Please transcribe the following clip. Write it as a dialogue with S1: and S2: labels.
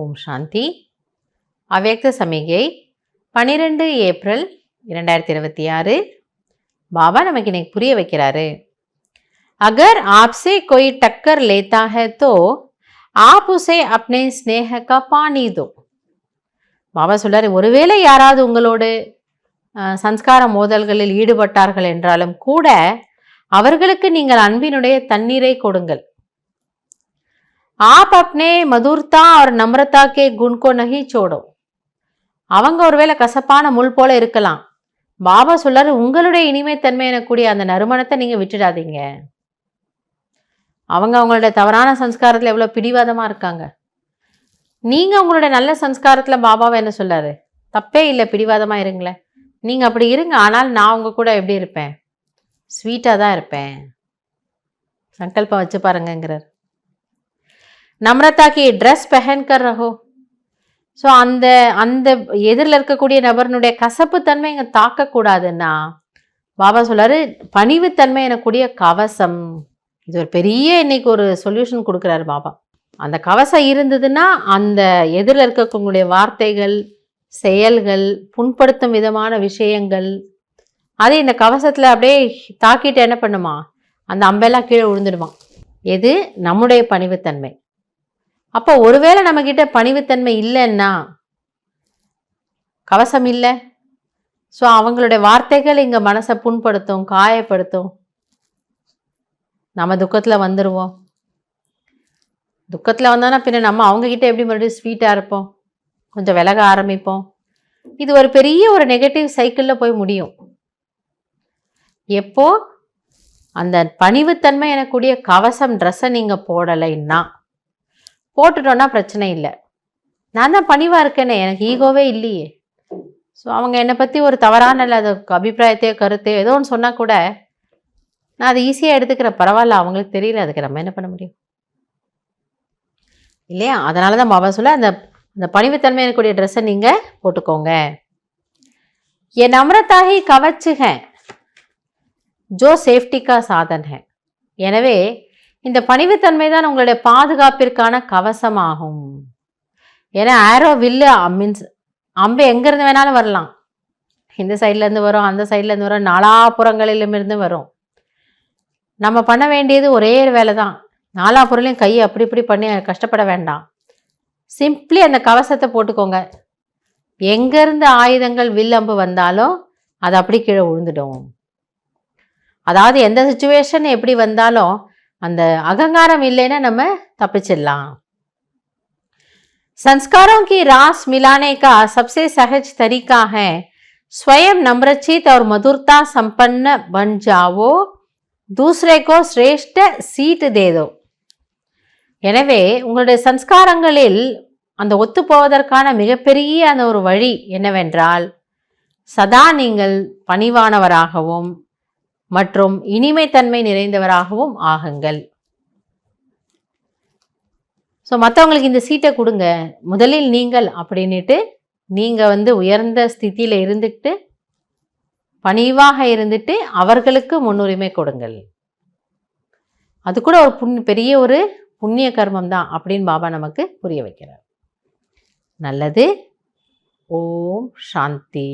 S1: ஓம் சாந்தி. அவ்யக்த சமிகை 12 ஏப்ரல் 2026. பாபா நமக்கு இன்னைக்கு புரிய வைக்கிறாரு. अगर आपसे कोई टक्कर लेता है तो आप उसे अपने स्नेह का पानी दो. பாபா சொல்றாரு, ஒருவேளை யாராவது உங்களோடு சன்ஸ்கார மோதல்களில் ஈடுபட்டார்கள் என்றாலும் கூட அவர்களுக்கு நீங்கள் அன்பினுடைய தண்ணீரை கொடுங்கள். आप अपने मधुरता और नम्रता के गुण को नहीं छोड़ो. அவங்க ஒருவேளை கசப்பான முள் போல இருக்கலாம். பாபா சொல்றாரு, உங்களுடைய இனிமைத்தன்மை எனக்கூடிய அந்த நறுமணத்தை நீங்க விட்டுடாதீங்க. அவங்களுடைய தவறான சன்ஸ்காரத்துல எவ்வளவு பிடிவாதமா இருக்காங்க. நீங்க உங்களுடைய நல்ல சன்ஸ்காரத்துல பாபாவை என்ன சொல்றாரு, தப்பே இல்லை, பிடிவாதமா இருங்களேன், நீங்க அப்படி இருங்க, ஆனால் நான் உங்க கூட எப்படி இருப்பேன், ஸ்வீட்டா தான் இருப்பேன். சங்கல்பம் வச்சு பாருங்கிறார். நம்ரதாக்கு ட்ரெஸ் பெஹன்கர் ரஹோ. ஸோ அந்த அந்த எதிரில் இருக்கக்கூடிய நபர்னுடைய கசப்பு தன்மை இங்கே தாக்கக்கூடாதுன்னா பாபா சொல்றாரு, பணிவுத்தன்மை எனக்கூடிய கவசம். இது ஒரு பெரிய இன்னைக்கு ஒரு சொல்யூஷன் கொடுக்குறாரு பாபா. அந்த கவசம் இருந்ததுன்னா அந்த எதிரில் இருக்கக்கூடிய வார்த்தைகள், செயல்கள், புண்படுத்தும் விதமான விஷயங்கள் அது இந்த கவசத்தில் அப்படியே தாக்கிட்டு என்ன பண்ணுமா, அந்த அம்பெல்லாம் கீழே விழுந்துடுமா. எது நம்முடைய பணிவுத்தன்மை. அப்போ ஒருவேளை நம்மக்கிட்ட பணிவுத்தன்மை இல்லைன்னா, கவசம் இல்லை, ஸோ அவங்களுடைய வார்த்தைகள் இங்கே மனசை புண்படுத்தும், காயப்படுத்தும். நம்ம துக்கத்தில் வந்துடுவோம். துக்கத்தில் வந்தோன்னா பின்ன நம்ம அவங்கக்கிட்ட எப்படி மறுபடியும் ஸ்வீட்டாக இருப்போம், கொஞ்சம் விலக ஆரம்பிப்போம். இது ஒரு பெரிய ஒரு நெகட்டிவ் சைக்கிளில் போய் முடியும். எப்போ அந்த பணிவுத்தன்மை எனக்கூடிய கவசம் ட்ரெஸ்ஸை நீங்கள் போடலைன்னா, போட்டுட்டோன்னா பிரச்சனை இல்லை. நான் தான் பணிவாக இருக்கேனே, எனக்கு ஈகோவே இல்லையே. ஸோ அவங்க என்னை பற்றி ஒரு தவறான அது அபிப்பிராயத்தையோ கருத்தையோ ஏதோ ஒன்று சொன்னால் கூட நான் அதை ஈஸியாக எடுத்துக்கிறேன். பரவாயில்ல, அவங்களுக்கு தெரியல, அதுக்கு நம்ம என்ன பண்ண முடியும் இல்லையா? அதனால தான் பாபா சொல்ல, அந்த அந்த பணிவுத்தன்மை எனக்கூடிய ட்ரெஸ்ஸை நீங்கள் போட்டுக்கோங்க. என் நம்ரதாகி கவச்சுக ஜோ சேஃப்டிக்கா சாதன் ஹே. எனவே இந்த பணிவுத்தன்மை தான் உங்களுடைய பாதுகாப்பிற்கான கவசமாகும். ஏன்னா ஆரோ வில்லு மீன்ஸ் அம்பு எங்கேருந்து வேணாலும் வரலாம். இந்த சைட்லேருந்து வரும், அந்த சைட்லேருந்து வரும், நாலாபுறங்களிலுமிருந்து வரும். நம்ம பண்ண வேண்டியது ஒரே வேலை தான். நாலாபுறலையும் கையை அப்படி இப்படி பண்ணி கஷ்டப்பட வேண்டாம். சிம்பிளி அந்த கவசத்தை போட்டுக்கோங்க. எங்கேருந்து ஆயுதங்கள் வில் அம்பு வந்தாலும் அது அப்படி கீழே விழுந்துடும். அதாவது எந்த சுச்சுவேஷன் எப்படி வந்தாலும் அந்த அகங்காரம் இல்லைன்னா நம்ம தப்பிச்சிடலாம். संस्कारों की रास मिलाने का सबसे सहज तरीका है स्वयं नम्रचित और मधुरता संपन्न बन जाओ, दूसरे को श्रेष्ठ सीट दे दो. எனவே உங்களுடைய சன்ஸ்காரங்களில் அந்த ஒத்து போவதற்கான மிகப்பெரிய அந்த ஒரு வழி என்னவென்றால், சதா நீங்கள் பணிவானவராகவும் மற்றும் இனிமைத்தன்மை நிறைந்தவராகவும் ஆகுங்கள். ஸோ மற்றவங்களுக்கு இந்த சீட்டை கொடுங்க, முதலில் நீங்கள் அப்படின்ட்டு நீங்கள் உயர்ந்த ஸ்திதியில் இருந்துட்டு பணிவாக இருந்துட்டு அவர்களுக்கு முன்னுரிமை கொடுங்கள். அது கூட ஒரு பெரிய ஒரு புண்ணிய கர்மம் தான் அப்படின்னு பாபா நமக்கு புரிய வைக்கிறார். நல்லது. ஓம் சாந்தி.